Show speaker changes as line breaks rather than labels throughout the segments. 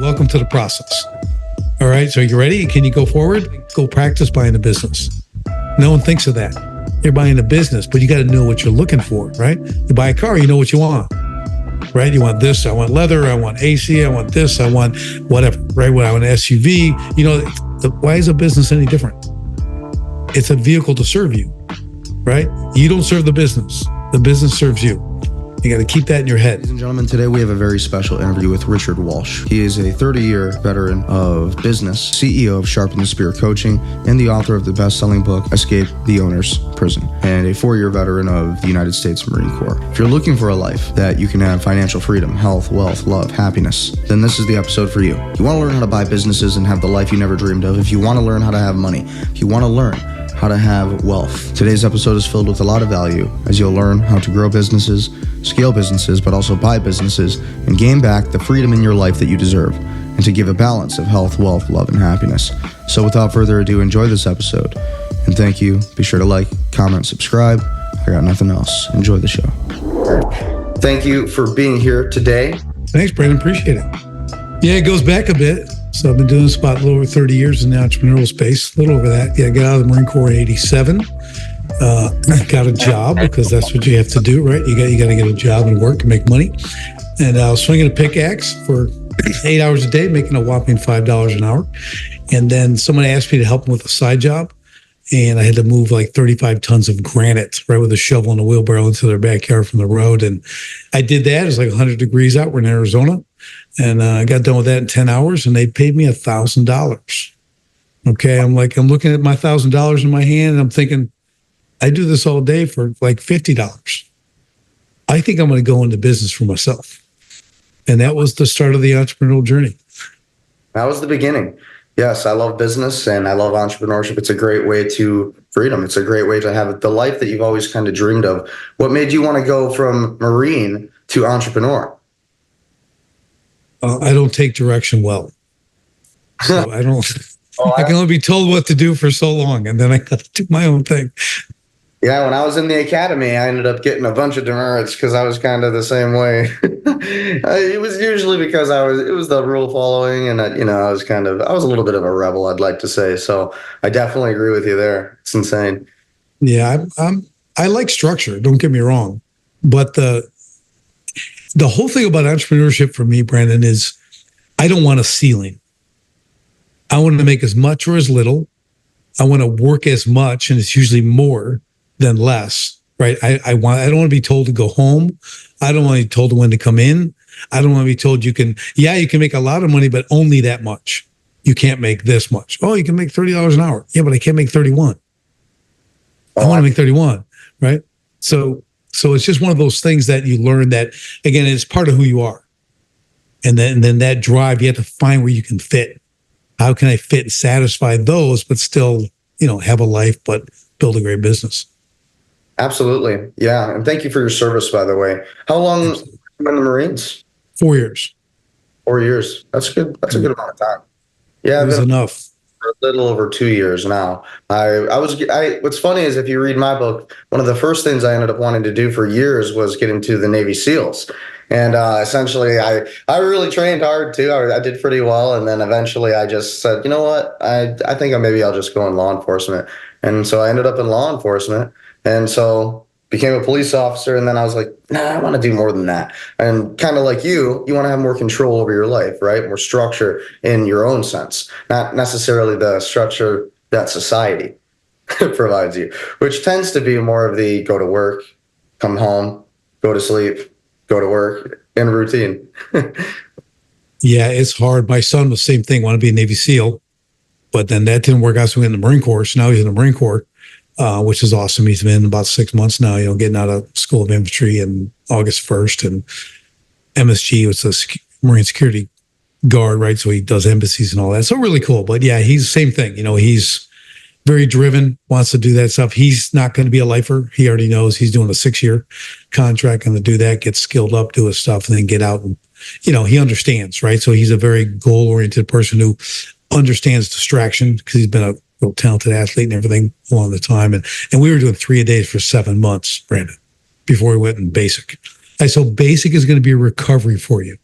Welcome to the process. All right. So you ready? Can you go forward? Go practice buying a business. No one thinks of that. You're buying a business, but you got to know what you're looking for, right? You buy a car, you know what you want, right? You want this. I want leather. I want AC. I want this. I want whatever, right? I want an SUV. You know, why is a business any different? It's a vehicle to serve you, right? You don't serve the business serves you. You got to keep that in your head.
Ladies and gentlemen, today we have a very special interview with Richard Walsh. He is a 30-year veteran of business, CEO of Sharpen the Spirit Coaching, and the author of the best-selling book, Escape the Owner's Prison, and a 4-year veteran of the United States Marine Corps. If you're looking for a life that you can have financial freedom, health, wealth, love, happiness, then this is the episode for you. If you want to learn how to buy businesses and have the life you never dreamed of, if you want to learn how to have money, if you want to learn how to have wealth, today's episode is filled with a lot of value as you'll learn how to grow businesses, scale businesses, but also buy businesses and gain back the freedom in your life that you deserve, and to give a balance of health, wealth, love, and happiness. So without further ado, enjoy this episode. And thank you. Be sure to like, comment, subscribe. I got nothing else. Enjoy the show. Thank you for being here today.
Thanks, Brandon. Appreciate it. Yeah, it goes back a bit. So I've been doing this about a little over 30 years in the entrepreneurial space, a little over that. Yeah, I got out of the Marine Corps in 87. Got a job because that's what you have to do, right? You got to get a job and work and make money. And I was swinging a pickaxe for 8 hours a day, making a whopping $5 an hour. And then someone asked me to help them with a side job. And I had to move like 35 tons of granite, right, with a shovel and a wheelbarrow into their backyard from the road. And I did that. It was like 100 degrees out. We're in Arizona. And I got done with that in 10 hours, and they paid me $1,000. Okay, I'm looking at my $1,000 in my hand, and I'm thinking, I do this all day for like $50. I think I'm going to go into business for myself. And that was the start of the entrepreneurial journey.
That was the beginning. Yes, I love business and I love entrepreneurship. It's a great way to freedom. It's a great way to have the life that you've always kind of dreamed of. What made you want to go from Marine to entrepreneur?
I don't take direction well. So I don't, I can only be told what to do for so long, and then I got to do my own thing.
Yeah, when I was in the academy, I ended up getting a bunch of demerits because I was kind of the same way. It was usually because it was the rule following, and I was a little bit of a rebel, I'd like to say. So I definitely agree with you there. It's insane.
Yeah, I like structure. Don't get me wrong, but the whole thing about entrepreneurship for me, Brandon, is I don't want a ceiling. I want to make as much or as little. I want to work as much, and it's usually more than less, right? I don't want to be told to go home. I don't want to be told when to come in. I don't want to be told you can make a lot of money, but only that much. You can't make this much. Oh, you can make $30 an hour. Yeah, but I can't make 31. I want to make 31, right? So it's just one of those things that you learn that, again, it's part of who you are. And then that drive, you have to find where you can fit. How can I fit and satisfy those, but still, have a life, but build a great business?
Absolutely. Yeah. And thank you for your service, by the way. How long were you in the Marines?
4 years.
4 years. That's good. That's a good amount of time. Yeah.
It was enough.
For a little over 2 years now. What's funny is if you read my book, one of the first things I ended up wanting to do for years was get into the Navy SEALs. And essentially, I really trained hard too. I did pretty well. And then eventually I just said, you know what? I think maybe I'll just go in law enforcement. And so I ended up in law enforcement. And so became a police officer. And then I was like, nah, I want to do more than that. And kind of like you want to have more control over your life, right? More structure in your own sense, not necessarily the structure that society provides you, which tends to be more of the go to work, come home, go to sleep, go to work in routine.
Yeah, it's hard. My son was the same thing, wanted to be a Navy SEAL, but then that didn't work out. So we went in the Marine Corps. So now he's in the Marine Corps, which is awesome. He's been about 6 months now, getting out of School of Infantry in August 1st. And MSG was a Marine security guard, right? So he does embassies and all that. So really cool. But yeah, he's the same thing. He's very driven, wants to do that stuff. He's not going to be a lifer. He already knows he's doing a 6-year contract, going to do that, get skilled up, do his stuff, and then get out. And, he understands, right? So he's a very goal-oriented person who understands distraction because he's been a real talented athlete and everything along the time. And we were doing 3 a day for 7 months, Brandon, before we went in basic. So basic is going to be a recovery for you.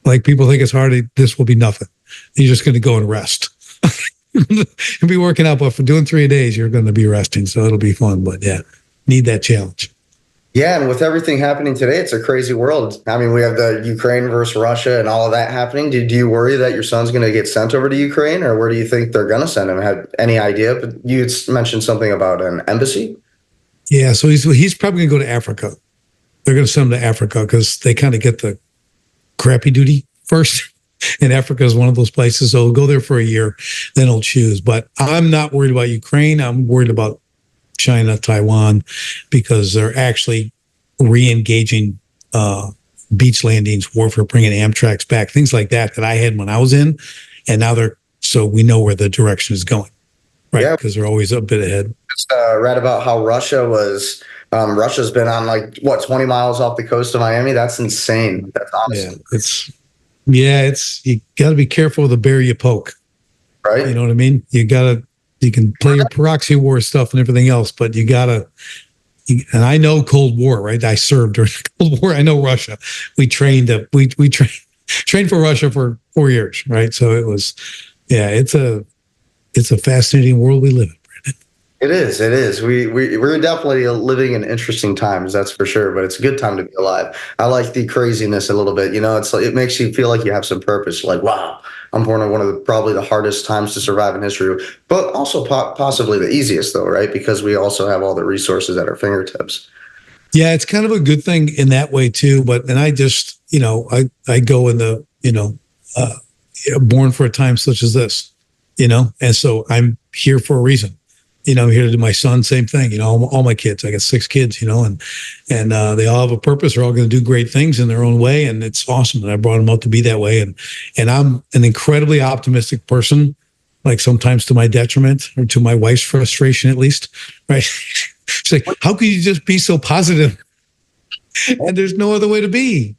Like people think it's hard. This will be nothing. You're just going to go and rest. You'll be working out, but for doing 3 days, you're going to be resting. So it'll be fun. But yeah, need that challenge.
Yeah, and with everything happening today, it's a crazy world. I mean, we have the Ukraine versus Russia and all of that happening. Do you worry that your son's going to get sent over to Ukraine, or where do you think they're going to send him? Have any idea? But you mentioned something about an embassy.
Yeah, so he's probably going to go to Africa. They're going to send him to Africa because they kind of get the crappy duty first. And Africa is one of those places. So he'll go there for a year, then he'll choose. But I'm not worried about Ukraine. I'm worried about China, Taiwan, because they're actually re-engaging beach landings, warfare, bringing Amtraks back, things like that I had when I was in. And now so we know where the direction is going, right? Because they're always a bit ahead.
Just read about how Russia's been on 20 miles off the coast of Miami. That's insane. That's honestly. You got to be careful of the bear you poke. Right. You know what I mean? You can play your proxy war stuff and everything else, but and I know Cold War, right? I served during the Cold War. I know Russia. We trained for Russia for 4 years, right? So it was, it's a fascinating world we live in. It is. We're definitely living in interesting times, that's for sure. But it's a good time to be alive. I like the craziness a little bit. It's like it makes you feel like you have some purpose. Like, wow, I'm born in one of probably the hardest times to survive in history, but also possibly the easiest, though, right? Because we also have all the resources at our fingertips. Yeah,
it's kind of a good thing in that way too. But I just, I go in the, born for a time such as this, and so I'm here for a reason. I'm here to do my son, same thing, all my kids. I got 6 kids, and they all have a purpose. They're all going to do great things in their own way. And it's awesome. And I brought them up to be that way. And I'm an incredibly optimistic person, like sometimes to my detriment or to my wife's frustration, at least, right? She's like, how could you just be so positive? And there's no other way to be.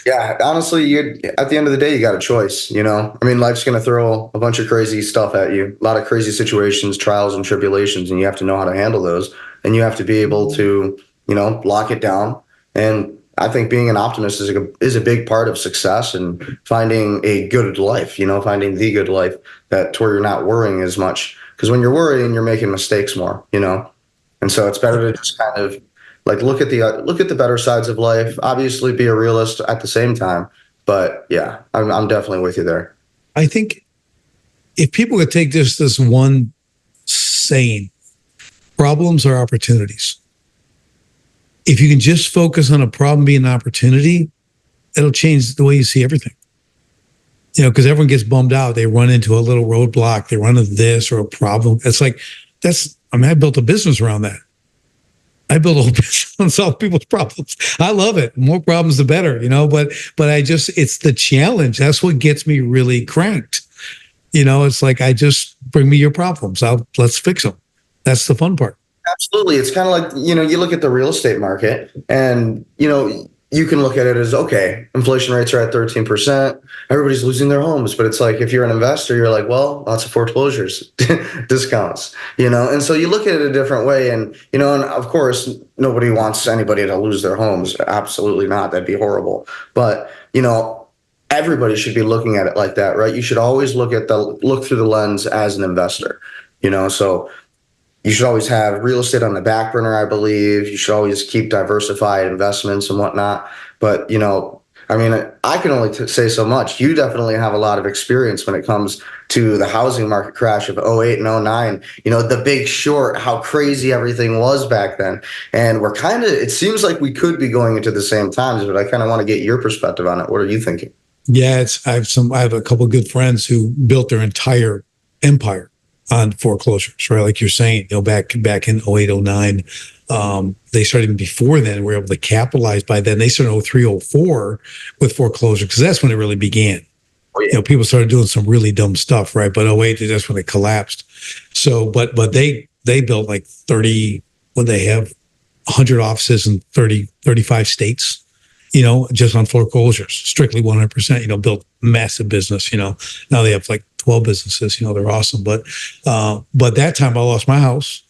Yeah, honestly, at the end of the day, you got a choice, I mean, life's going to throw a bunch of crazy stuff at you, a lot of crazy situations, trials and tribulations, and you have to know how to handle those. And you have to be able to, lock it down. And I think being an optimist is a big part of success and finding a good life, finding the good life to where you're not worrying as much. Because when you're worrying, you're making mistakes more, And so it's better to just kind of look at the better sides of life. Obviously, be a realist at the same time. But yeah, I'm definitely with you there.
I think if people could take just this one saying, problems are opportunities. If you can just focus on a problem being an opportunity, it'll change the way you see everything. Because everyone gets bummed out. They run into a little roadblock. They run into this or a problem. It's like, I built a business around that. I build a whole business on solve people's problems. I love it. More problems, the better, but it's the challenge. That's what gets me really cranked. It's like, bring me your problems. Let's fix them. That's the fun part.
Absolutely. It's kind of like, you look at the real estate market and, you can look at it as, okay, inflation rates are at 13%. Everybody's losing their homes. But it's like, if you're an investor, you're like, well, lots of foreclosures, discounts, and so you look at it a different way. And, and of course, nobody wants anybody to lose their homes. Absolutely not. That'd be horrible. But, everybody should be looking at it like that, right? You should always look through the lens as an investor, so you should always have real estate on the back burner, I believe. You should always keep diversified investments and whatnot. But, I mean, I can only say so much. You definitely have a lot of experience when it comes to the housing market crash of 08 and 09. The Big Short, how crazy everything was back then. And it seems like we could be going into the same times, but I kind of want to get your perspective on it. What are you thinking?
Yeah, I have a couple of good friends who built their entire empire on foreclosures, right? Like you're saying, back in 08, 09, they started even before then. Were able to capitalize by then. They started in 03, 04 with foreclosure because that's when it really began. Oh, yeah. People started doing some really dumb stuff, right? But 08, that's when it collapsed. So, but they built like 30. What they have, 100 offices in 35 states. Just on foreclosures, strictly 100%. Built massive business. Now they have like 12 businesses. They're awesome. But that time I lost my house,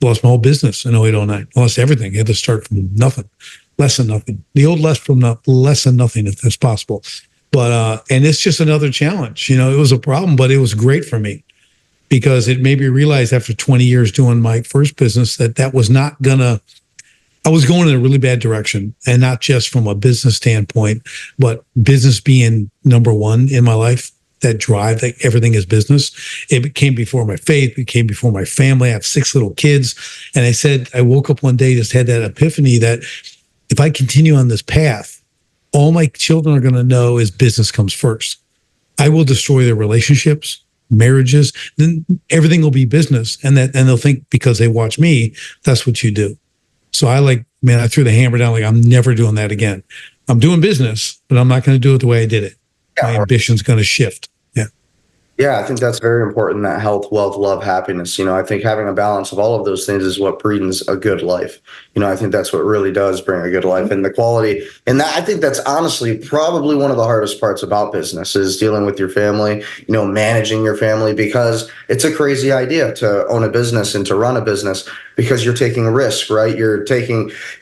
lost my whole business in 08, 09. I lost everything. I had to start from nothing, less than nothing. The old less than nothing, if that's possible. But and it's just another challenge. It was a problem, but it was great for me because it made me realize after 20 years doing my first business that was not gonna. I was going in a really bad direction, and not just from a business standpoint, but business being number one in my life. That drive, that everything is business. It came before my faith. It came before my family. I have 6 little kids, and I woke up one day, just had that epiphany that if I continue on this path, all my children are going to know is business comes first. I will destroy their relationships, marriages, then everything will be business. And they'll think because they watch me, that's what you do. So I threw the hammer down, I'm never doing that again. I'm doing business, but I'm not going to do it the way I did it. My ambition's going to shift.
Yeah, I think that's very important, that health, wealth, love, happiness. I think having a balance of all of those things is what brings a good life. I think that's what really does bring a good life, and the quality. And I think that's honestly probably one of the hardest parts about business is dealing with your family, managing your family, because it's a crazy idea to own a business and to run a business because you're taking a risk, right? You're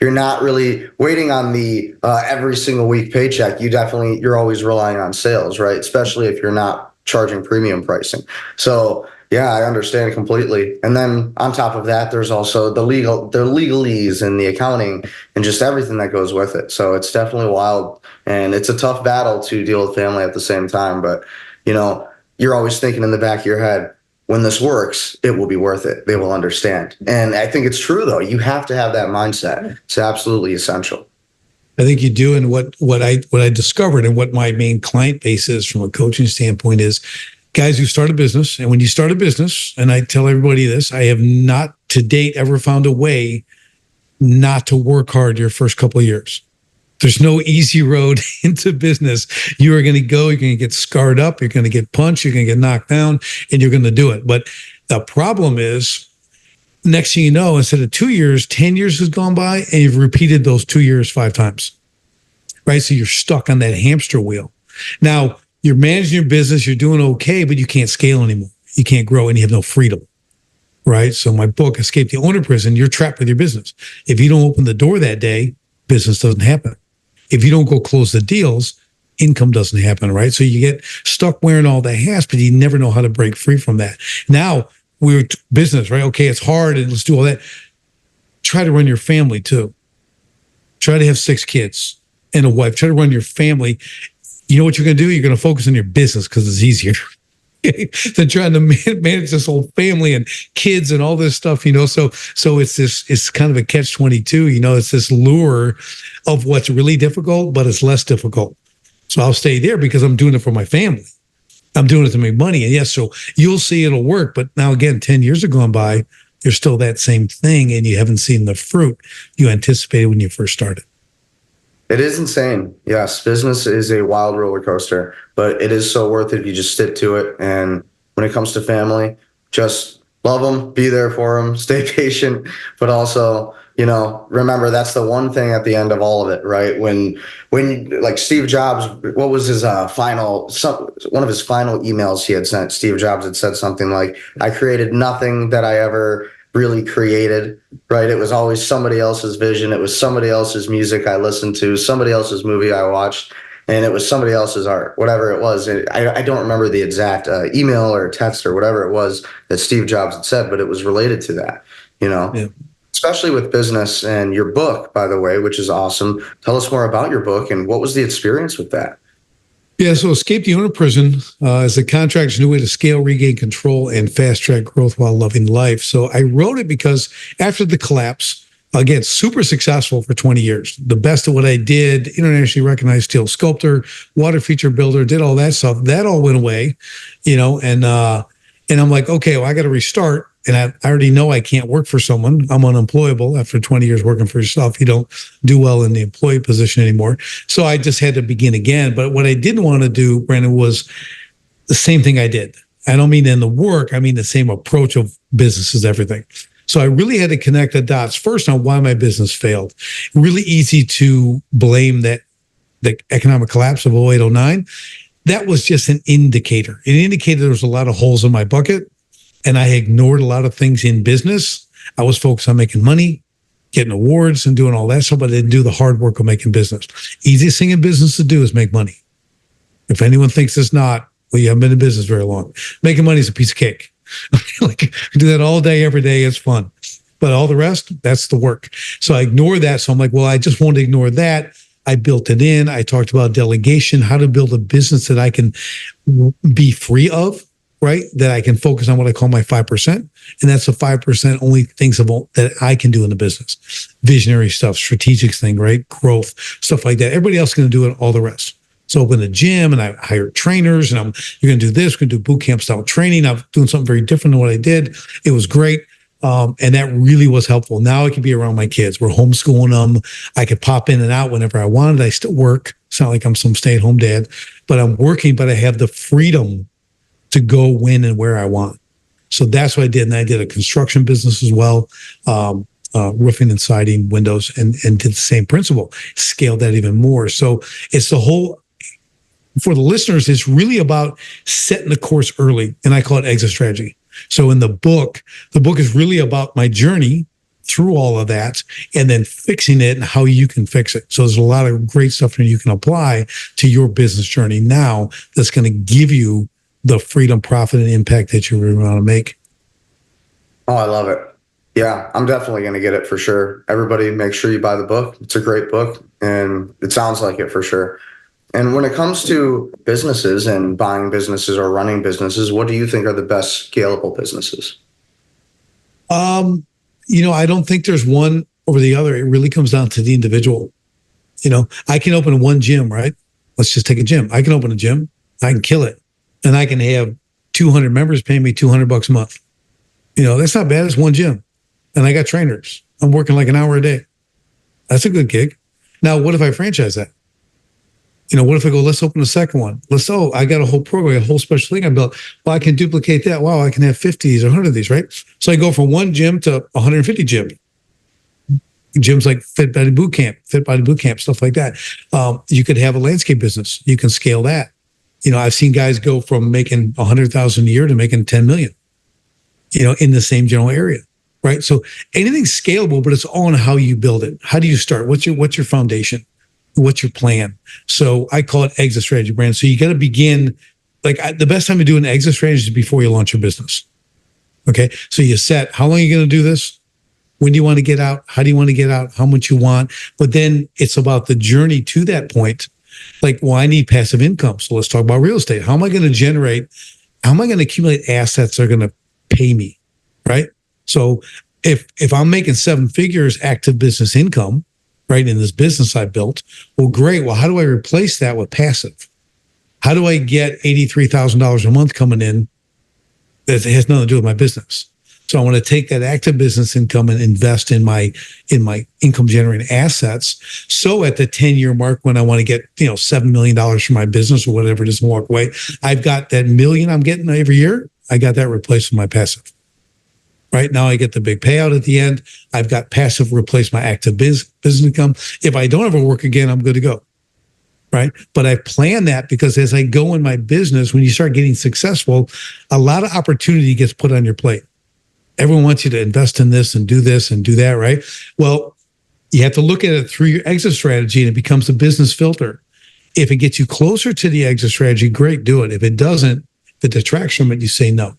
not really waiting on the every single week paycheck. You're always relying on sales, right? Especially if you're not charging premium pricing. So yeah, I understand completely. And then on top of that, there's also the legalese and the accounting and just everything that goes with it. So it's definitely wild, and it's a tough battle to deal with family at the same time. But you're always thinking in the back of your head, when this works, it will be worth it. They will understand. And I think it's true though. You have to have that mindset. It's absolutely essential.
I think you do. And what I discovered and what my main client base is from a coaching standpoint is guys who start a business. And when you start a business, and I tell everybody this, I have not to date ever found a way not to work hard your first couple of years. There's no easy road into business. You are going to go, you're going to get scarred up, you're going to get punched, you're going to get knocked down, and you're going to do it. But the problem is, next thing you know, instead of 2 years, 10 years has gone by, and you've repeated those 2 years 5 times, right? So you're stuck on that hamster wheel. Now, you're managing your business, you're doing okay, but you can't scale anymore. You can't grow, and you have no freedom, right? So my book, Escape the Owner Prison, you're trapped with your business. If you don't open the door that day, business doesn't happen. If you don't go close the deals, income doesn't happen, right? So you get stuck wearing all the hats, but you never know how to break free from that. Now, we're business, right? Okay, it's hard and let's do all that. Try to run your family too. Try to have 6 kids and a wife. Try to run your family. You know what you're going to do? You're going to focus on your business because it's easier than trying to manage this whole family and kids and all this stuff, So it's kind of a catch-22, It's this lure of what's really difficult, but it's less difficult. So I'll stay there because I'm doing it for my family. I'm doing it to make money. And yes, so you'll see it'll work. But now again, 10 years have gone by, you're still that same thing and you haven't seen the fruit you anticipated when you first started.
It is insane. Yes, business is a wild roller coaster, but it is so worth it if you just stick to it. And when it comes to family, just love them, be there for them, stay patient, but also, remember that's the one thing at the end of all of it, right? When like Steve Jobs, what was his one of his final emails he had sent, Steve Jobs had said something like, I created nothing that I ever really created, right? It was always somebody else's vision. It was somebody else's music I listened to, somebody else's movie I watched, and it was somebody else's art, whatever it was. I don't remember the exact email or text or whatever it was that Steve Jobs had said, but it was related to that, Yeah. Especially with business. And your book, by the way, which is awesome. Tell us more about your book and what was the experience with that?
Yeah, so Escape the Owner Prison is a contractor's new way to scale, regain control, and fast-track growth while loving life. So I wrote it because after the collapse, again, super successful for 20 years. The best of what I did, internationally recognized steel sculptor, water feature builder, did all that stuff. That all went away, and I'm like, okay, well, I got to restart. And I already know I can't work for someone. I'm unemployable after 20 years working for yourself. You don't do well in the employee position anymore. So I just had to begin again. But what I didn't want to do, Brandon, was the same thing I did. I don't mean in the work. I mean the same approach of business is everything. So I really had to connect the dots first on why my business failed. Really easy to blame the economic collapse of 08, 09. That was just an indicator. It indicated there was a lot of holes in my bucket. And I ignored a lot of things in business. I was focused on making money, getting awards and doing all that stuff, but I didn't do the hard work of making business. Easiest thing in business to do is make money. If anyone thinks it's not, well, you haven't been in business very long. Making money is a piece of cake. Like, do that all day, every day. It's fun. But all the rest, that's the work. So I ignore that. So I'm like, well, I just won't ignore that. I built it in. I talked about delegation, how to build a business that I can be free of, right? That I can focus on what I call my 5%. And that's the 5% only things that I can do in the business. Visionary stuff, strategic thing, right? Growth, stuff like that. Everybody else is going to do it, all the rest. So open a gym and I hired trainers and you're going to do this, we're going to do boot camp style training. I'm doing something very different than what I did. It was great. And that really was helpful. Now I can be around my kids. We're homeschooling them. I could pop in and out whenever I wanted. I still work. It's not like I'm some stay-at-home dad, but I'm working, but I have the freedom to go when and where I want. So that's what I did. And I did a construction business as well, roofing and siding, windows, and did the same principle, scaled that even more. So it's the whole, for the listeners, it's really about setting the course early. And I call it exit strategy. So in the book is really about my journey through all of that and then fixing it and how you can fix it. So there's a lot of great stuff that you can apply to your business journey now that's going to give you the freedom, profit, and impact that you really want to make.
Oh, I love it. Yeah, I'm definitely going to get it for sure. Everybody make sure you buy the book. It's a great book and it sounds like it for sure. And when it comes to businesses and buying businesses or running businesses, what do you think are the best scalable businesses?
I don't think there's one over the other. It really comes down to the individual. I can open one gym, right? Let's just take a gym. I can open a gym. I can kill it. And I can have 200 members paying me $200 a month. That's not bad. It's one gym. And I got trainers. I'm working like an hour a day. That's a good gig. Now, what if I franchise that? What if I go, let's open a second one? I got a whole program, a whole special thing I built. Well, I can duplicate that. Wow, I can have 50 or 100 of these, right? So I go from one gym to 150 gyms. Gyms like Fit Body Boot Camp, stuff like that. You could have a landscape business. You can scale that. I've seen guys go from making 100,000 a year to making 10 million, in the same general area, right? So anything's scalable, but it's all on how you build it. How do you start? What's your foundation? What's your plan? So I call it exit strategy, Brandon. So you got to begin, the best time to do an exit strategy is before you launch your business. Okay. So you set, how long are you going to do this? When do you want to get out? How do you want to get out? How much you want? But then it's about the journey to that point. I need passive income. So let's talk about real estate. How am I going to accumulate assets that are going to pay me? Right. So if I'm making 7 figures active business income, right, in this business I built, well, great. Well, how do I replace that with passive? How do I get $83,000 a month coming in that has nothing to do with my business? So I want to take that active business income and invest in my income generating assets. So at the 10-year mark, when I want to get, $7 million from my business or whatever it is and walk away, I've got that $1 million I'm getting every year. I got that replaced with my passive. Right now, I get the big payout at the end. I've got passive replace my active business income. If I don't ever work again, I'm good to go. Right. But I plan that because as I go in my business, when you start getting successful, a lot of opportunity gets put on your plate. Everyone wants you to invest in this and do that. Right. Well, you have to look at it through your exit strategy and it becomes a business filter. If it gets you closer to the exit strategy, great, do it. If it doesn't, if it detracts from it, you say no.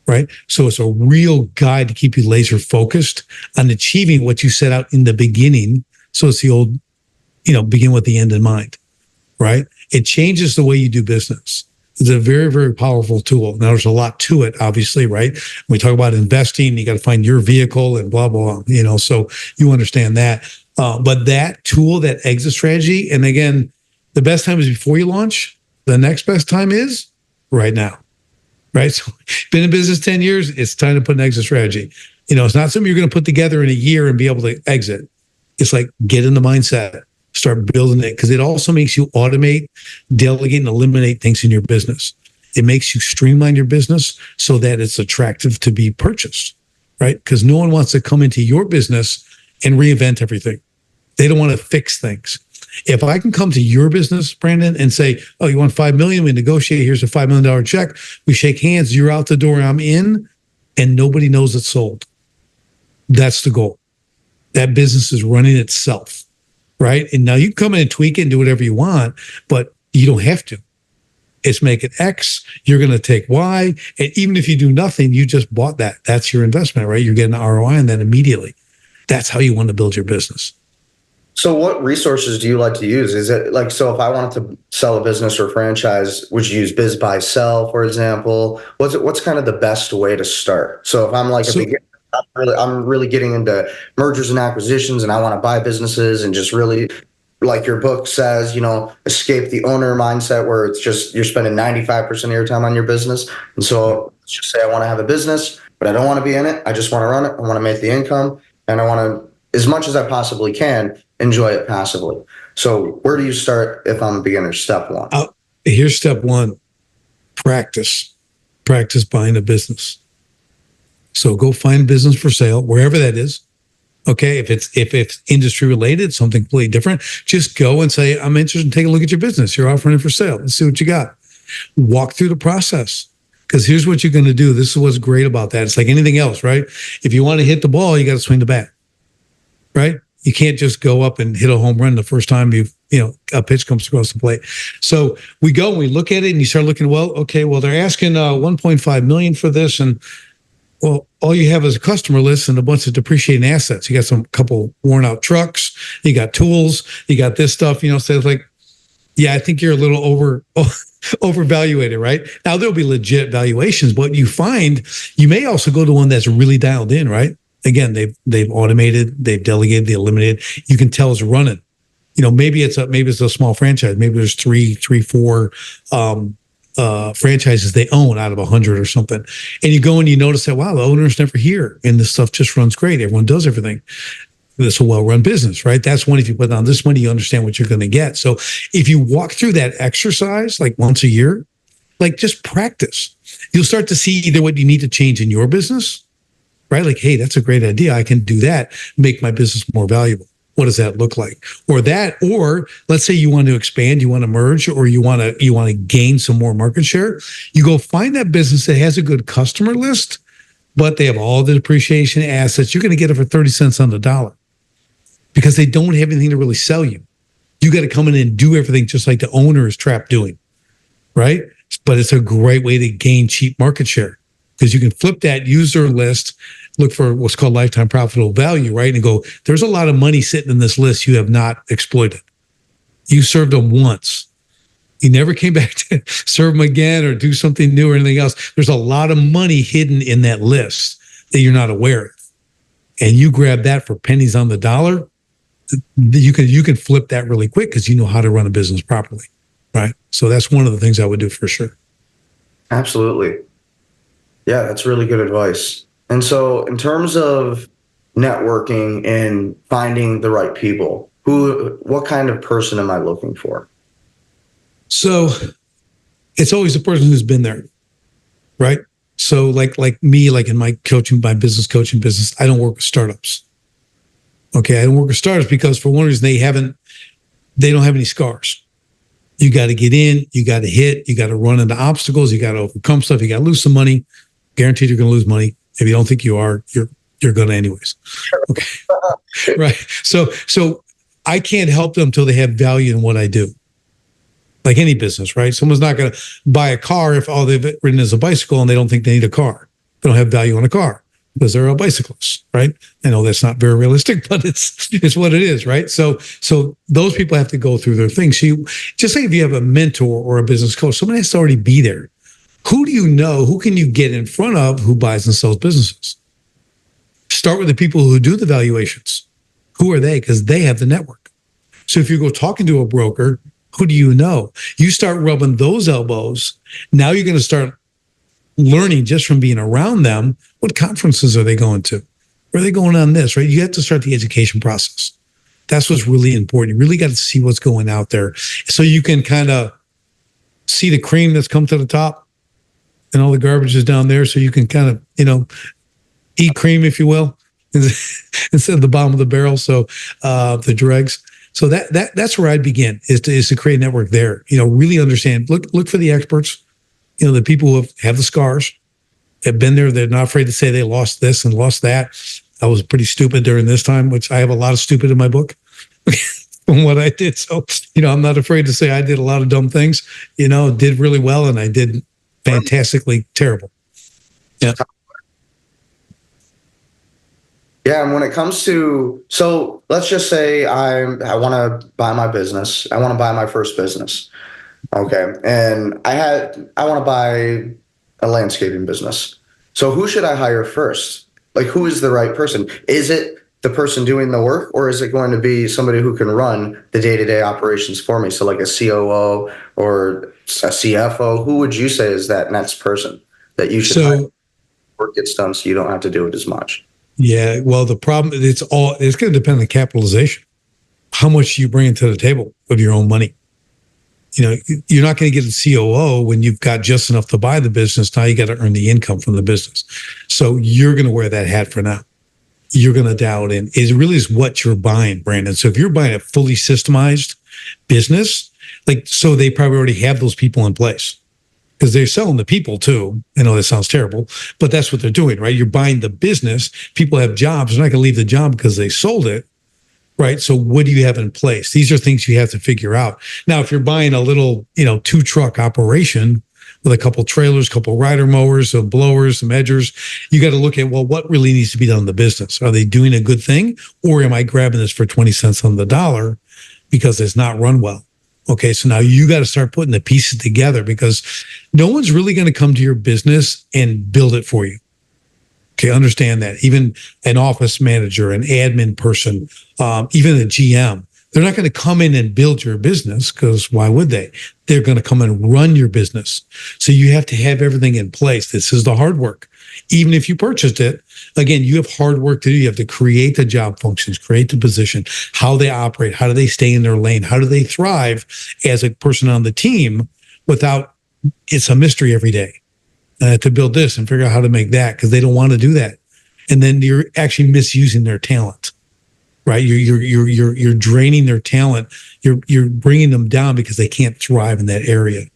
Right. So it's a real guide to keep you laser focused on achieving what you set out in the beginning. So it's the old, begin with the end in mind. Right. It changes the way you do business. It's a very, very powerful tool. Now, there's a lot to it, obviously. Right. When we talk about investing, you got to find your vehicle and blah, blah, blah, so you understand that. But that tool, that exit strategy, and again, the best time is before you launch. The next best time is right now. Right. So been in business 10 years. It's time to put an exit strategy. It's not something you're going to put together in a year and be able to exit. It's like get in the mindset, start building it, because it also makes you automate, delegate, and eliminate things in your business. It makes you streamline your business so that it's attractive to be purchased. Right. Because no one wants to come into your business and reinvent everything. They don't want to fix things. If I can come to your business, Brandon, and say, oh, you want $5 million? We negotiate. Here's a $5 million check. We shake hands. You're out the door. I'm in. And nobody knows it's sold. That's the goal. That business is running itself. Right. And now you can come in and tweak it and do whatever you want, but you don't have to. It's making X. You're going to take Y. And even if you do nothing, you just bought that. That's your investment, right? You're getting an ROI on that immediately. That's how you want to build your business.
So what resources do you like to use? Is it like, so if I wanted to sell a business or franchise, would you use Biz Buy Sell, for example? What's kind of the best way to start? So if I'm like a beginner, I'm really getting into mergers and acquisitions and I want to buy businesses and just really, like your book says, escape the owner mindset where it's just you're spending 95% of your time on your business. And so let's just say I want to have a business, but I don't want to be in it. I just want to run it. I want to make the income and I want to, as much as I possibly can, enjoy it passively. So where do you start if I'm a beginner? Step one.
Here's step one. Practice buying a business. So go find business for sale, wherever that is. Okay. If it's industry related, something completely different, just go and say, I'm interested in taking a look at your business. You're offering it for sale. Let's see what you got. Walk through the process. Because here's what you're going to do. This is what's great about that. It's like anything else, right? If you want to hit the ball, you got to swing the bat, right? You can't just go up and hit a home run the first time a pitch comes across the plate. So we go and we look at it and you start looking, they're asking 1.5 million for this. And well, all you have is a customer list and a bunch of depreciating assets. You got some couple worn out trucks, you got tools, you got this stuff, so it's like, yeah, I think you're a little overvaluated, right? Now there'll be legit valuations, but you find you may also go to one that's really dialed in, right? Again, they've automated, they've delegated, they eliminated. You can tell it's running. Maybe it's a small franchise. Maybe there's three, four franchises they own out of 100 or something. And you go and you notice that, wow, the owner's never here. And this stuff just runs great. Everyone does everything. This is a well-run business, right? That's when if you put down this money, you understand what you're going to get. So if you walk through that exercise like once a year, like just practice, you'll start to see either what you need to change in your business, right? Like, hey, that's a great idea. I can do that, make my business more valuable. What does that look like? Or let's say you want to expand, you want to merge, or you want to gain some more market share. You go find that business that has a good customer list, but they have all the depreciation assets. You're going to get it for 30 cents on the dollar because they don't have anything to really sell you. You got to come in and do everything just like the owner is trapped doing, right? But it's a great way to gain cheap market share because you can flip that user list, look for what's called lifetime profitable value, right? And go, there's a lot of money sitting in this list you have not exploited. You served them once. You never came back to serve them again or do something new or anything else. There's a lot of money hidden in that list that you're not aware of. And you grab that for pennies on the dollar, you can flip that really quick because you know how to run a business properly, right? So that's one of the things I would do for sure.
Absolutely. Yeah, that's really good advice. And so in terms of networking and finding the right people, what kind of person am I looking for?
So it's always the person who's been there, right? So like me, like in my business coaching business, I don't work with startups. Okay, I don't work with startups because for one reason, they don't have any scars. You got to get in, you got to hit, you got to run into obstacles, you got to overcome stuff, you got to lose some money. Guaranteed you're going to lose money. If you don't think you are, you're going to anyways. Okay, right. So I can't help them until they have value in what I do. Like any business, right? Someone's not going to buy a car if all they've ridden is a bicycle and they don't think they need a car. They don't have value in a car because they're a bicyclist, right? I know that's not very realistic, but it's what it is, right? So those people have to go through their things. So just say if you have a mentor or a business coach, someone has to already be there. Who do you know? Who can you get in front of who buys and sells businesses? Start with the people who do the valuations. Who are they? Because they have the network. So if you go talking to a broker, who do you know? You start rubbing those elbows. Now you're going to start learning just from being around them. What conferences are they going to? Where are they going on this, right? You have to start the education process. That's what's really important. You really got to see what's going out there so you can kind of see the cream that's come to the top and all the garbage is down there. So you can kind of, eat cream, if you will, instead of the bottom of the barrel. So the dregs. So that's where I'd begin is to create a network there. Really understand. Look for the experts. The people who have the scars, have been there. They're not afraid to say they lost this and lost that. I was pretty stupid during this time, which I have a lot of stupid in my book. from what I did. So, I'm not afraid to say I did a lot of dumb things, did really well, and I did fantastically terrible. Yeah.
Yeah, and when it comes to, so let's just say I want to buy my business. I want to buy my first business. Okay. And I want to buy a landscaping business. So who should I hire first? Like, who is the right person? Is it the person doing the work, or is it going to be somebody who can run the day-to-day operations for me? So like a COO or a CFO, who would you say is that next person that you should hire? Work gets done so you don't have to do it as much.
Yeah, well, the problem it's going to depend on capitalization. How much you bring to the table of your own money. You're not going to get a COO when you've got just enough to buy the business. Now you got to earn the income from the business. So you're going to wear that hat for now. You're going to dial it in. It really is what you're buying, Brandon. So if you're buying a fully systemized business, so they probably already have those people in place. Because they're selling the people too. I know that sounds terrible, but that's what they're doing, right? You're buying the business. People have jobs. They're not going to leave the job because they sold it, right? So what do you have in place? These are things you have to figure out. Now, if you're buying a little, 2-truck operation with a couple trailers, couple rider mowers, some blowers, some edgers, you got to look at, well, what really needs to be done in the business? Are they doing a good thing? Or am I grabbing this for 20 cents on the dollar because it's not run well? Okay, so now you got to start putting the pieces together, because no one's really going to come to your business and build it for you. Okay, understand that. Even an office manager, an admin person, even a GM, they're not going to come in and build your business, because why would they? They're going to come and run your business. So you have to have everything in place. This is the hard work. Even if you purchased it, again, you have hard work to do. You have to create the job functions, create the position, how they operate, how do they stay in their lane, how do they thrive as a person on the team without, it's a mystery every day to build this and figure out how to make that, because they don't want to do that. And then you're actually misusing their talent, right? You're draining their talent. You're bringing them down because they can't thrive in that area.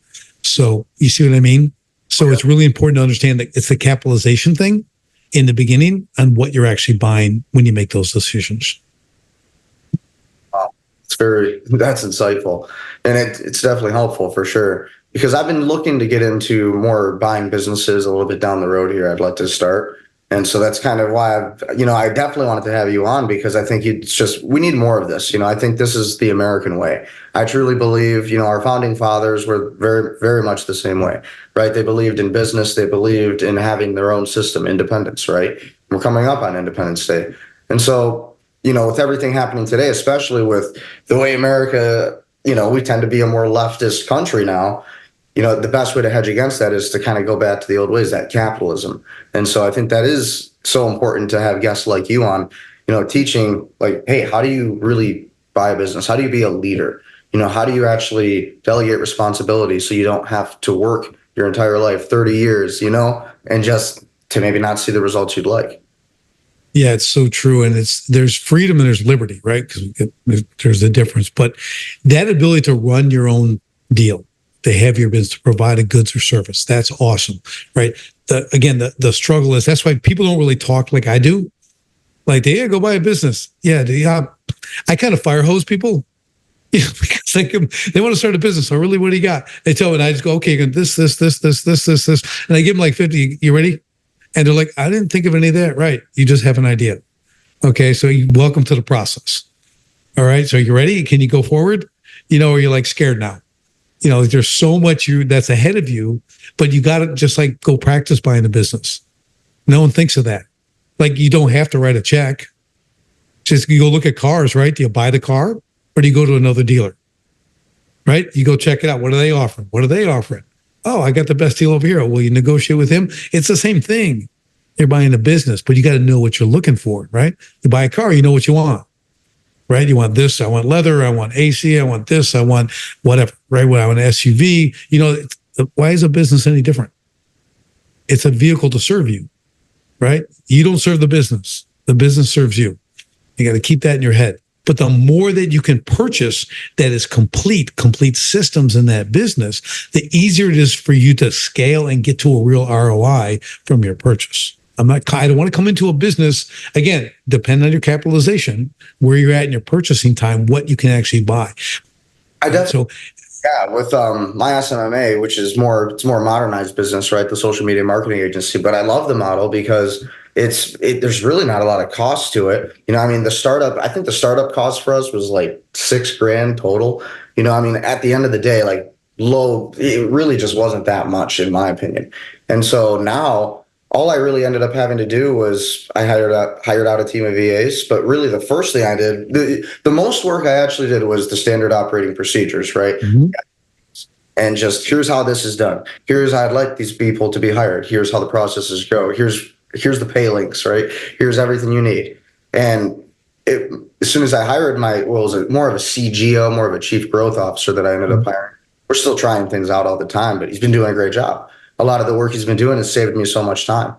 So you see what I mean? So it's really important to understand that it's the capitalization thing in the beginning and what you're actually buying when you make those decisions.
Wow. That's insightful. And it's definitely helpful for sure, because I've been looking to get into more buying businesses a little bit down the road here. I'd like to start. And so that's kind of why I definitely wanted to have you on, because I think we need more of this. I think this is the American way. I truly believe, our founding fathers were very, very much the same way, right? They believed in business. They believed in having their own system, independence, right? We're coming up on Independence Day. And so, with everything happening today, especially with the way America, we tend to be a more leftist country now. The best way to hedge against that is to kind of go back to the old ways, that capitalism. And so I think that is so important to have guests like you on, teaching like, hey, how do you really buy a business? How do you be a leader? How do you actually delegate responsibility so you don't have to work your entire life, 30 years, and just to maybe not see the results you'd like?
Yeah, it's so true. And there's freedom and there's liberty, right? Because there's a difference. But that ability to run your own deal, to have your business, to provide a goods or service, that's awesome, right? The struggle is, that's why people don't really talk like I do. Like, yeah, go buy a business. Yeah, I kind of fire hose people. Because they want to start a business. So really, what do you got? They tell me, and I just go, okay, this. And I give them like 50. You ready? And they're like, I didn't think of any of that. Right. You just have an idea. Okay. So welcome to the process. All right. So you ready? Can you go forward? Or you're like scared now. There's so much that's ahead of you, but you got to just like go practice buying a business. No one thinks of that. Like, you don't have to write a check. Just you go look at cars, right? Do you buy the car or do you go to another dealer? Right? You go check it out. What are they offering? What are they offering? Oh, I got the best deal over here. Will you negotiate with him? It's the same thing. You're buying a business, but you got to know what you're looking for, right? You buy a car, you know what you want. Right? You want this, I want leather, I want AC, I want this, I want whatever, right? I want an SUV. Why is a business any different? It's a vehicle to serve you, right? You don't serve the business serves you. You got to keep that in your head. But the more that you can purchase that is complete systems in that business, the easier it is for you to scale and get to a real ROI from your purchase. I don't want to come into a business, again, depending on your capitalization, where you're at in your purchasing time, what you can actually buy.
With my SMMA, which is it's more modernized business, right? The social media marketing agency. But I love the model because there's really not a lot of cost to it. I think the startup cost for us was like $6,000 total. At the end of the day, like it really just wasn't that much in my opinion. And so now all I really ended up having to do was I hired out a team of VAs, but really the first thing I did, the most work I actually did was the standard operating procedures, right? Mm-hmm. And just here's how this is done. Here's how I'd like these people to be hired. Here's how the processes go. Here's the pay links, right? Here's everything you need. And as soon as I hired more of a CGO, more of a chief growth officer that I ended up hiring. We're still trying things out all the time, but he's been doing a great job. A lot of the work he's been doing has saved me so much time,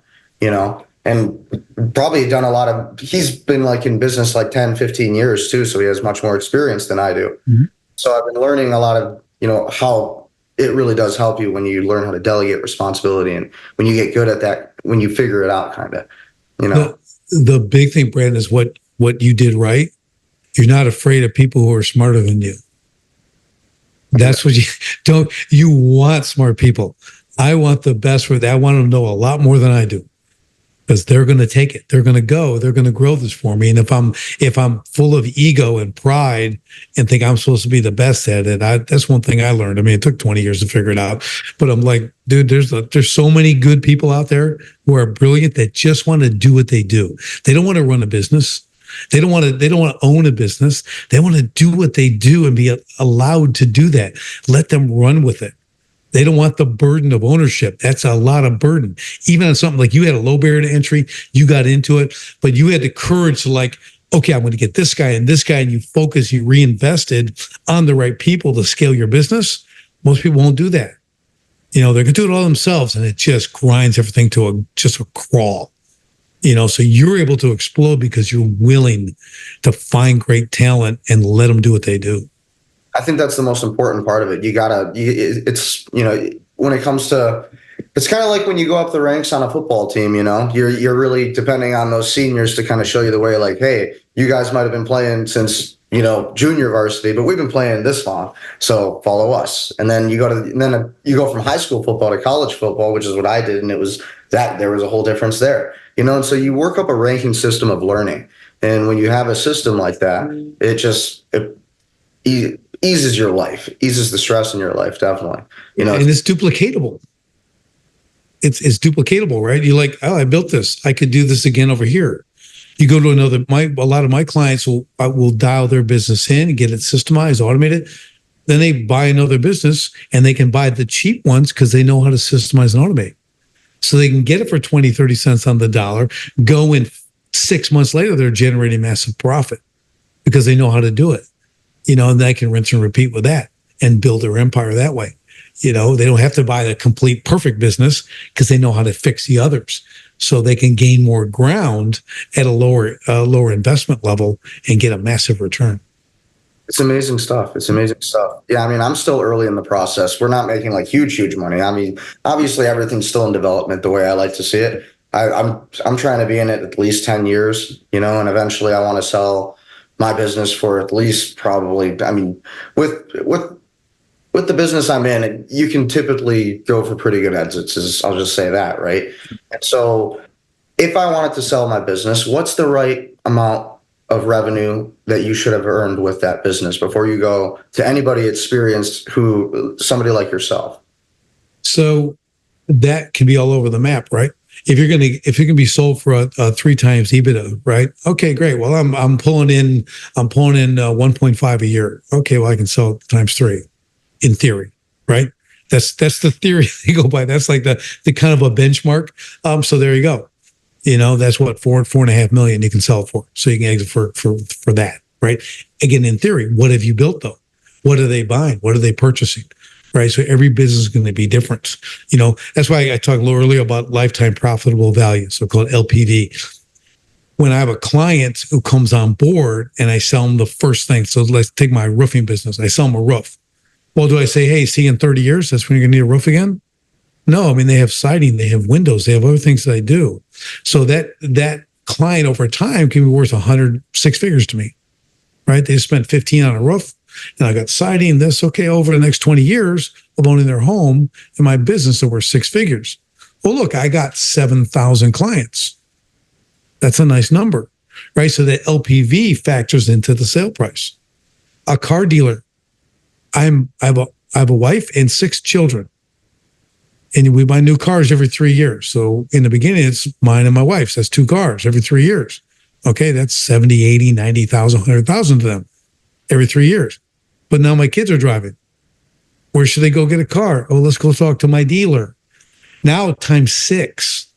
and probably done he's been like in business like 10, 15 years too. So he has much more experience than I do. Mm-hmm. So I've been learning a lot of, how it really does help you when you learn how to delegate responsibility and when you get good at that, when you figure it out kind of,
The big thing, Brandon, is what you did right. You're not afraid of people who are smarter than you. That's what you want smart people. I want the best for that. I want them to know a lot more than I do because they're going to take it. They're going to grow this for me. And if I'm full of ego and pride and think I'm supposed to be the best at it, that's one thing I learned. I mean, it took 20 years to figure it out, but I'm like, dude, there's so many good people out there who are brilliant that just want to do what they do. They don't want to run a business. They don't want to own a business. They want to do what they do and be allowed to do that. Let them run with it. They don't want the burden of ownership. That's a lot of burden. Even on something like you had a low barrier to entry, you got into it, but you had the courage to like, okay, I'm going to get this guy, and you focus, you reinvested on the right people to scale your business. Most people won't do that. They're going to do it all themselves, and it just grinds everything to a crawl. So you're able to explode because you're willing to find great talent and let them do what they do.
I think that's the most important part of it. When it comes to, it's kind of like when you go up the ranks on a football team, you're really depending on those seniors to kind of show you the way, like, hey, you guys might have been playing since, junior varsity, but we've been playing this long. So follow us. And then you go from high school football to college football, which is what I did. And there was a whole difference there, and so you work up a ranking system of learning. And when you have a system like that, it eases your life, eases the stress in your life, definitely.
And it's duplicatable. It's duplicatable, right? You're like, oh, I built this. I could do this again over here. You go to a lot of my clients will dial their business in and get it systemized, automated. Then they buy another business and they can buy the cheap ones because they know how to systemize and automate. So they can get it for 20, 30 cents on the dollar, go in 6 months later, they're generating massive profit because they know how to do it. And they can rinse and repeat with that and build their empire that way. They don't have to buy the complete perfect business because they know how to fix the others. So they can gain more ground at a lower investment level and get a massive return.
It's amazing stuff. Yeah, I'm still early in the process. We're not making like huge money. Obviously everything's still in development the way I like to see it. I'm trying to be in it at least 10 years, and eventually I want to sell my business for at least probably, with the business I'm in, you can typically go for pretty good exits. I'll just say that, right? And so if I wanted to sell my business, what's the right amount of revenue that you should have earned with that business before you go to anybody experienced somebody like yourself?
So that can be all over the map, right? If you can be sold for a 3 times EBITDA, right? Okay, great. Well, I'm pulling in 1.5 a year. Okay, well I can sell it times 3, in theory, right? That's the theory they go by. That's like the kind of a benchmark. So there you go. That's what 4.5 million you can sell it for. So you can exit for that, right? Again, in theory, what have you built though? What are they buying? What are they purchasing? Right. So every business is going to be different. That's why I talked a little earlier about lifetime profitable value, so-called LPV. When I have a client who comes on board and I sell them the first thing. So let's take my roofing business. I sell them a roof. Well, do I say, hey, see you in 30 years? That's when you're going to need a roof again? No, I mean, they have siding, they have windows, they have other things that they do. So that client over time can be worth 106 figures to me, right? They spent 15 on a roof and I got siding, this, okay, over the next 20 years of owning their home and my business, they're worth 6 figures. Well, look, I got 7,000 clients. That's a nice number, right? So the LPV factors into the sale price. A car dealer, I have a wife and 6 children. And we buy new cars every 3 years. So in the beginning, it's mine and my wife's. That's 2 cars every 3 years. Okay, that's 70, 80, 90,000, 100,000 to them every 3 years. But now my kids are driving. Where should they go get a car? Oh, let's go talk to my dealer. Now times 6.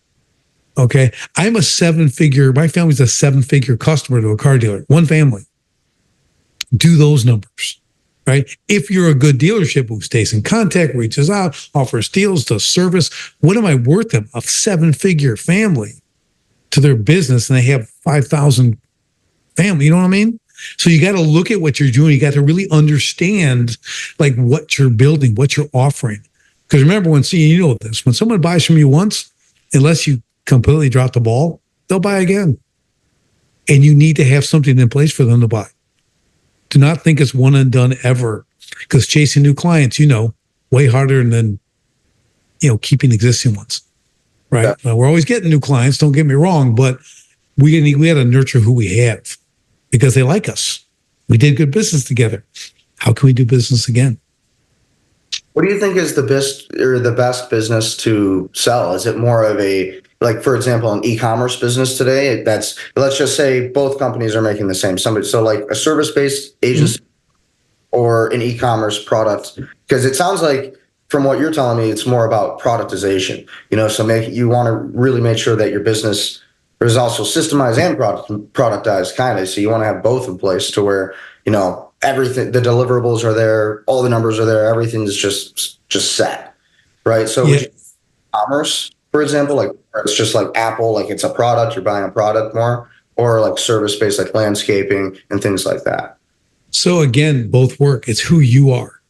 Okay, I'm a 7-figure, my family's a 7-figure customer to a car dealer. One family. Do those numbers. Right? If you're a good dealership who stays in contact, reaches out, offers deals, does service, what am I worth them? A 7-figure family to their business, and they have 5,000 family. You know what I mean? So you got to look at what you're doing. You got to really understand like what you're building, what you're offering. Because remember, when someone buys from you once, unless you completely drop the ball, they'll buy again. And you need to have something in place for them to buy. Do not think it's one and done ever, because chasing new clients, way harder than, keeping existing ones, right?
Yeah.
Now, we're always getting new clients, don't get me wrong, but we got to nurture who we have because they like us. We did good business together. How can we do business again?
What do you think is the best business to sell? Is it more of a, like, for example, an e-commerce business today? That's, let's just say both companies are making the same. So like a service-based agency or an e-commerce product, because it sounds like from what you're telling me, it's more about productization. So you want to really make sure that your business is also systemized and productized, kind of. So you want to have both in place to where everything, the deliverables are there, all the numbers are there, everything's just set, right? So commerce, for example, like it's just like Apple, like it's a product, you're buying a product more, or like service-based, like landscaping and things like that.
So again, both work. It's who you are.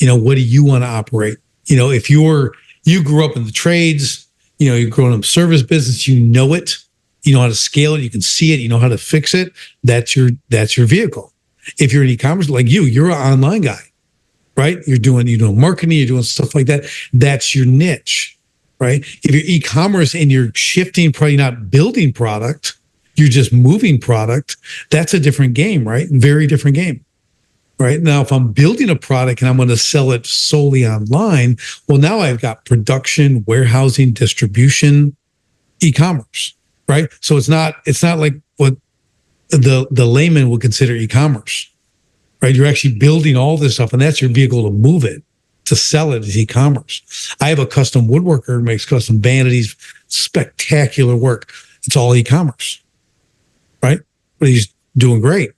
What do you want to operate? If you grew up in the trades, you're growing up service business, it, you know how to scale it, you can see it, you know how to fix it. That's your vehicle. If you're an e-commerce like you're an online guy, right? You're doing marketing, you're doing stuff like that. That's your niche, right? If you're e-commerce and you're shifting, probably not building product, you're just moving product. That's a different game, right? Very different game, right? Now, if I'm building a product and I'm going to sell it solely online, well, now I've got production, warehousing, distribution, e-commerce, right? So it's not like what the layman would consider e-commerce, right? You're actually building all this stuff, and that's your vehicle to move it, to sell it as e-commerce. I have a custom woodworker who makes custom vanities, spectacular work. It's all e-commerce, right? But he's doing great,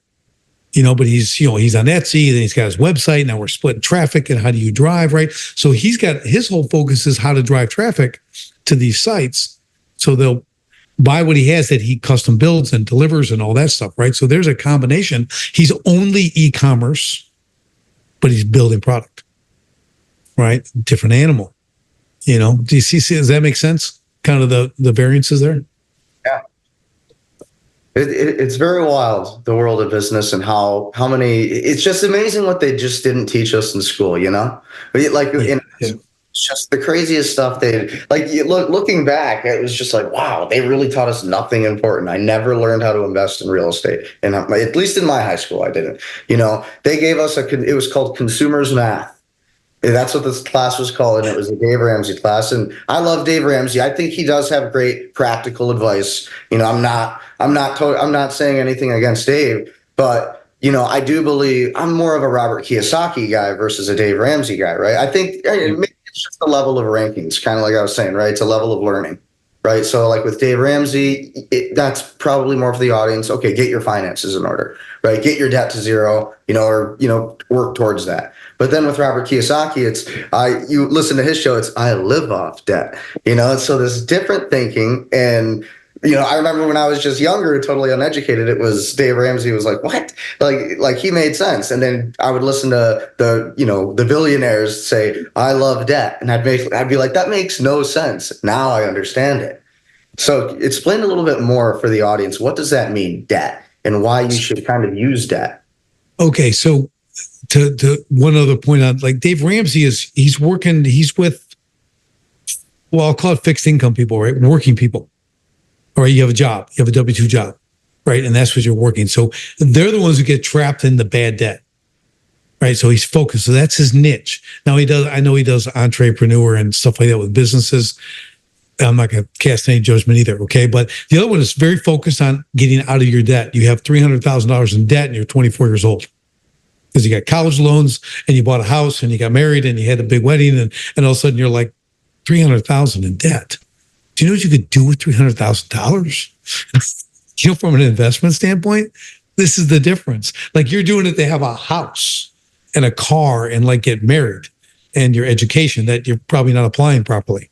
but he's on Etsy, then he's got his website. Now we're splitting traffic and how do you drive, right? So he's got, his whole focus is how to drive traffic to these sites. So they'll buy what he has that he custom builds and delivers and all that stuff, right? So there's a combination. He's only e-commerce, but he's building product, right? Different animal, do you see, does that make sense? Kind of the variances there?
Yeah. It's very wild, the world of business, and how many, it's just amazing what they just didn't teach us in school, It's just the craziest stuff looking back, it was just like, wow, they really taught us nothing important. I never learned how to invest in real estate. And at least in my high school, I didn't. They gave us it was called Consumers Math. That's what this class was called, and it was a Dave Ramsey class. And I love Dave Ramsey. I think he does have great practical advice. I'm not saying anything against Dave, but I do believe I'm more of a Robert Kiyosaki guy versus a Dave Ramsey guy, right? I think maybe it's just the level of rankings, kind of like I was saying, right? It's a level of learning, right? So like with Dave Ramsey, that's probably more for the audience. Okay, get your finances in order, right? Get your debt to zero, or work towards that. But then with Robert Kiyosaki, you listen to his show, I live off debt, so there's different thinking, and I remember when I was just younger, totally uneducated, it was Dave Ramsey was like, what? Like he made sense. And then I would listen to the billionaires say, I love debt. And I'd be like, that makes no sense. Now I understand it. So explain a little bit more for the audience. What does that mean, debt, and why you should kind of use debt?
Okay. So to one other point on, like, Dave Ramsey he's with, well, I'll call it fixed income people, right? Working people. All right. You have a job, you have a W-2 job, right? And that's what you're working. So they're the ones who get trapped in the bad debt, right? So he's focused. So that's his niche. Now I know he does entrepreneur and stuff like that with businesses. I'm not going to cast any judgment either. Okay. But the other one is very focused on getting out of your debt. You have $300,000 in debt and you're 24 years old because you got college loans and you bought a house and you got married and you had a big wedding. And all of a sudden you're like, 300,000 in debt. Do you know what you could do with $300,000? From an investment standpoint, this is the difference. Like, you're doing it to have a house and a car and like get married and your education that you're probably not applying properly,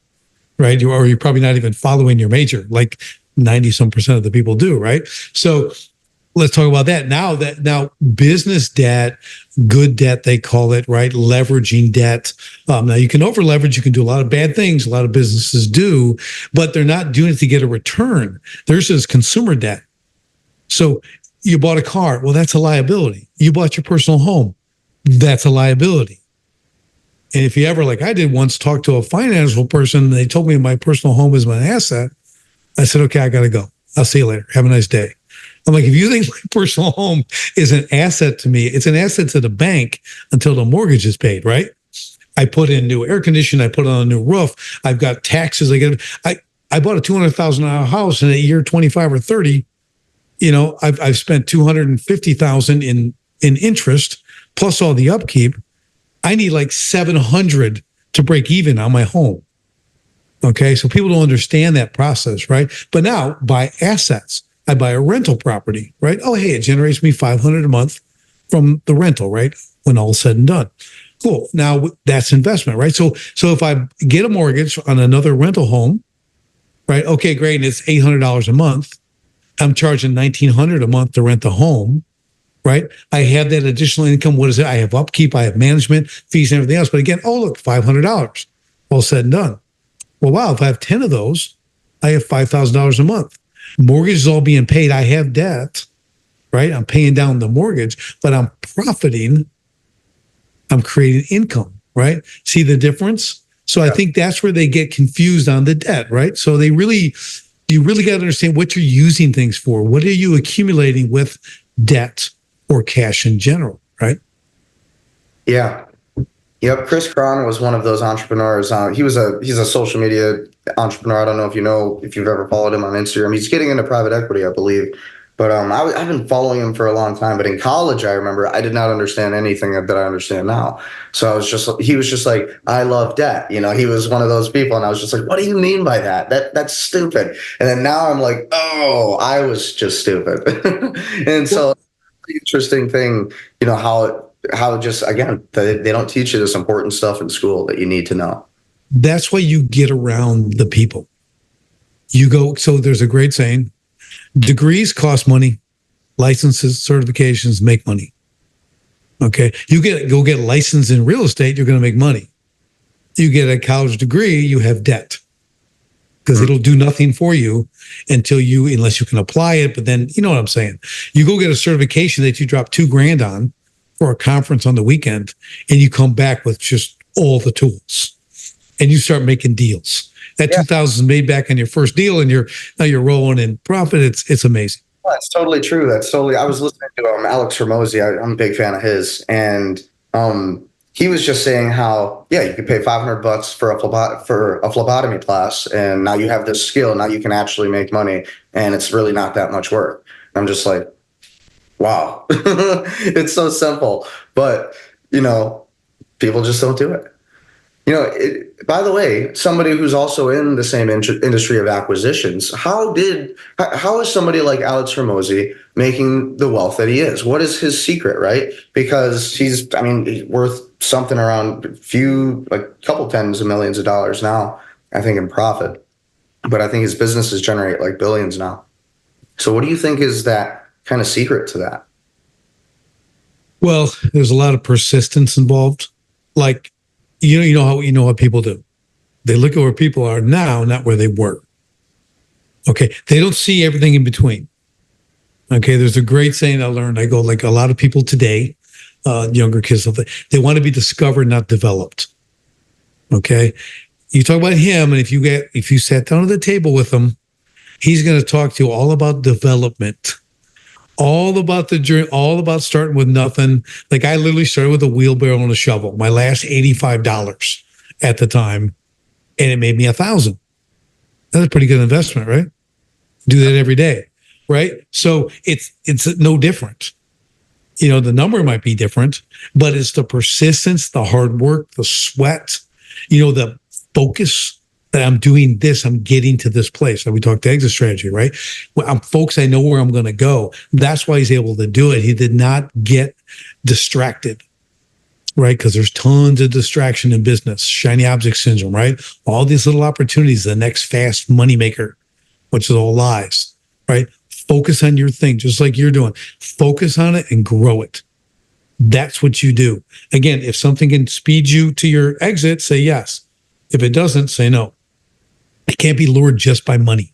right? You're probably not even following your major, like 90% of the people do, right? So let's talk about that. Now business debt, good debt, they call it, right? Leveraging debt. Now you can over leverage. You can do a lot of bad things. A lot of businesses do, but they're not doing it to get a return. There's this consumer debt. So you bought a car. Well, that's a liability. You bought your personal home. That's a liability. And if you ever, like I did once, talk to a financial person, and they told me my personal home is my asset, I said, okay, I got to go. I'll see you later. Have a nice day. I'm like, if you think my personal home is an asset to me, it's an asset to the bank until the mortgage is paid, right? I put in new air conditioning. I put on a new roof. I've got taxes. I bought a $200,000 house, and at year 25 or 30, I've spent $250,000 in interest plus all the upkeep. I need like 700 to break even on my home. Okay, so people don't understand that process, right? But now, buy assets. I buy a rental property, right? Oh, hey, it generates me $500 a month from the rental, right? When all is said and done. Cool. Now that's investment, right? So if I get a mortgage on another rental home, right? Okay, great. And it's $800 a month. I'm charging $1,900 a month to rent the home, right? I have that additional income. What is it? I have upkeep, I have management fees and everything else. But again, oh, look, $500, all said and done. Well, wow, if I have 10 of those, I have $5,000 a month. Mortgage is all being paid. I have debt, right? I'm paying down the mortgage, but I'm profiting. I'm creating income, right? See the difference? So I think that's where they get confused on the debt, right? So you really got to understand what you're using things for. What are you accumulating with debt or cash in general, right?
Yeah. Yep. Chris Cron was one of those entrepreneurs. He's a social media entrepreneur. I don't know if you've ever followed him on Instagram. He's getting into private equity, I believe. But I've been following him for a long time. But in college, I remember I did not understand anything that I understand now. So he was just like, I love debt. He was one of those people. And I was just like, what do you mean by that? That's stupid. And then now I'm like, oh, I was just stupid. And so the interesting thing, how just, again, they don't teach you this important stuff in school that you need to know.
That's why you get around the people. So there's a great saying, degrees cost money, licenses, certifications make money. Okay. Go get licensed in real estate, you're going to make money. You get a college degree, you have debt because it'll do nothing for you unless you can apply it. But then, you know what I'm saying? You go get a certification that you drop $2,000 on for a conference on the weekend, and you come back with just all the tools and you start making deals. That 2,000 is made back on your first deal, and now you're rolling in profit. It's amazing.
Well, that's totally true. I was listening to Alex Hormozi. I'm a big fan of his, and he was just saying how you could pay $500 for a phlebotomy class, and now you have this skill. Now you can actually make money, and it's really not that much work. I'm just like, wow, it's so simple, but people just don't do it. By the way, somebody who's also in the same industry of acquisitions, how is somebody like Alex Hormozi making the wealth that he is? What is his secret, right? Because he's worth something around a couple tens of millions of dollars now, I think, in profit. but I think his businesses generate like billions now. So what do you think is that kind of secret to that?
Well, there's a lot of persistence involved. Like, you know what people do. They look at where people are now, not where they were. Okay. They don't see everything in between. Okay. There's a great saying I learned. I go, like, a lot of people today, younger kids, they want to be discovered, not developed. Okay. You talk about him, and if you sat down at the table with him, he's going to talk to you all about development, all about the journey, all about starting with nothing. Like, I literally started with a wheelbarrow and a shovel, my last $85 at the time, and it made me $1,000. That's a pretty good investment, right? Do that every day, right? So it's no different. The number might be different, but it's the persistence, the hard work, the sweat, the focus that I'm doing this, I'm getting to this place. We talked to exit strategy, right? Well, I'm focused. I know where I'm going to go. That's why he's able to do it. He did not get distracted, right? Because there's tons of distraction in business, shiny object syndrome, right? All these little opportunities, the next fast moneymaker, which is all lies, right? Focus on your thing, just like you're doing. Focus on it and grow it. That's what you do. Again, if something can speed you to your exit, say yes. If it doesn't, say no. It can't be lured just by money.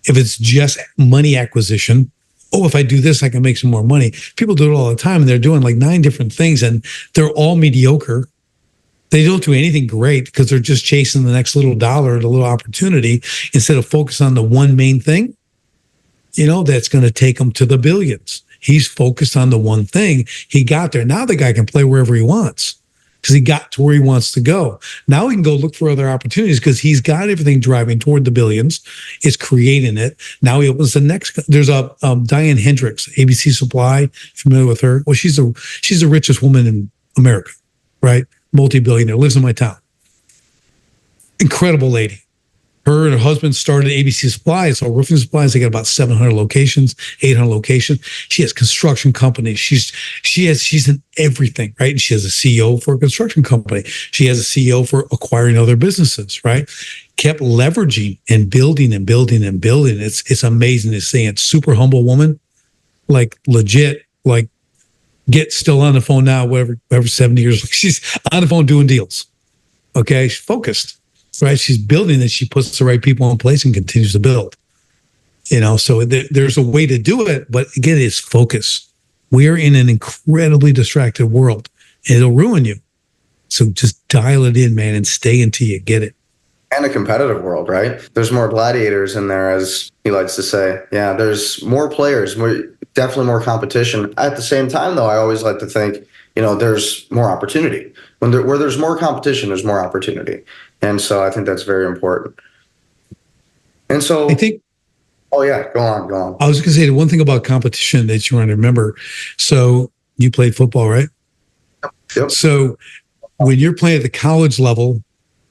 If it's just money acquisition, if I do this, I can make some more money. People do it all the time, and they're doing like 9 different things, and they're all mediocre. They don't do anything great because they're just chasing the next little dollar, the little opportunity, instead of focus on the one main thing, that's going to take them to the billions. He's focused on the one thing. He got there. Now the guy can play wherever he wants because he got to where he wants to go. Now he can go look for other opportunities because he's got everything driving toward the billions. It's creating it. Now he opens the next. There's a Diane Hendricks, ABC Supply. Familiar with her? Well, she's the richest woman in America, right? Multi-billionaire, lives in my town. Incredible lady. Her and her husband started ABC Supplies, so roofing supplies. They got about 700 locations, 800 locations. She has construction companies. She's in everything, right? And she has a CEO for a construction company. She has a CEO for acquiring other businesses, right? Kept leveraging and building and building and building. It's amazing to see. It's super humble woman, like legit, like get still on the phone now, whatever 70 years. She's on the phone doing deals. Okay, she's focused. Right, she's building it. She puts the right people in place and continues to build. So there's a way to do it, but again, it's focus. We're in an incredibly distracted world, and it'll ruin you. So just dial it in, man, and stay until you get it.
And a competitive world, right? There's more gladiators in there, as he likes to say. Yeah, there's more players, definitely more competition. At the same time, though, I always like to think, there's more opportunity. Where there's more competition, there's more opportunity. And so I think that's very important. And so
I think,
oh yeah, go on.
I was going to say the one thing about competition that you want to remember. So you played football, right?
Yep.
So when you're playing at the college level,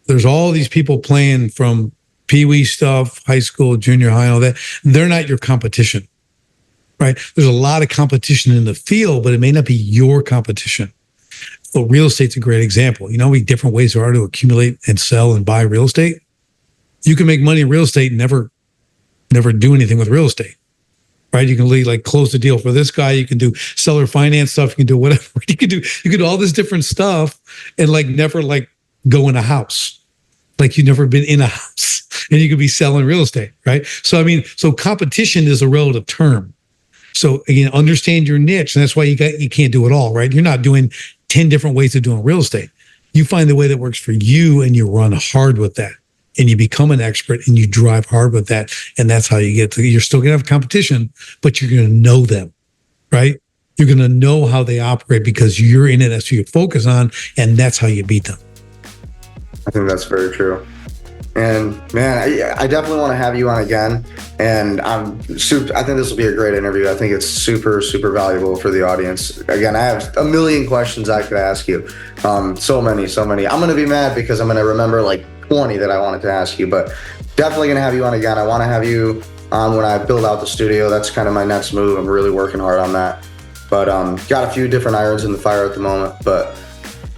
there's all these people playing from pee-wee stuff, high school, junior high, and all that. They're not your competition, right? There's a lot of competition in the field, but it may not be your competition. Well, real estate's a great example. You know how many different ways there are to accumulate and sell and buy real estate? You can make money in real estate and never do anything with real estate, right? You can like close the deal for this guy. You can do seller finance stuff. You can do whatever. You can do all this different stuff and like never like go in a house. Like you've never been in a house and you could be selling real estate, right? So, so competition is a relative term. So again, understand your niche. And that's why you can't do it all, right? You're not doing 10 different ways of doing real estate. You find the way that works for you and you run hard with that and you become an expert and you drive hard with that. And that's how you get to, you're still going to have competition, but you're going to know them, right? You're going to know how they operate because you're in it. That's what you focus on. And that's how you beat them.
I think that's very true. And man, I definitely want to have you on again. And I think this will be a great interview. I think it's super, super valuable for the audience. Again, I have a million questions I could ask you. So many. I'm going to be mad because I'm going to remember like 20 that I wanted to ask you, but definitely going to have you on again. I want to have you on when I build out the studio. That's kind of my next move. I'm really working hard on that. But got a few different irons in the fire at the moment. But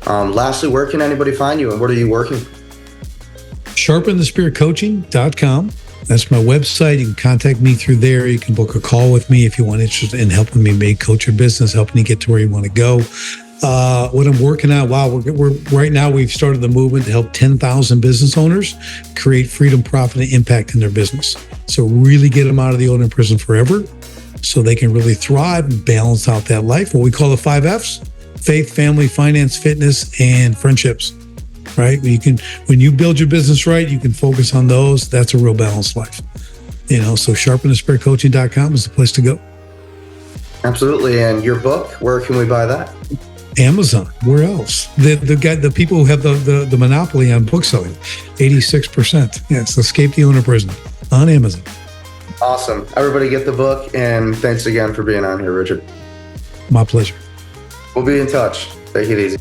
lastly, where can anybody find you and what are you working?
sharpenthespiritcoaching.com. That's my website. You can contact me through there. You can book a call with me if you want interested in helping me make coach your business, helping you get to where you want to go. What I'm working on, we're right now, we've started the movement to help 10,000 business owners create freedom, profit, and impact in their business. So really get them out of the owner prison forever so they can really thrive and balance out that life. What we call the 5 F's: faith, family, finance, fitness, and friendships. Right? When you build your business right, you can focus on those. That's a real balanced life. So sharpenthespiritcoaching.com is the place to go.
Absolutely. And your book, where can we buy that?
Amazon. Where else? The people who have the monopoly on book selling, 86%. Yes, Escape the Owner Prison on Amazon.
Awesome. Everybody get the book, and thanks again for being on here, Richard.
My pleasure.
We'll be in touch. Take it easy.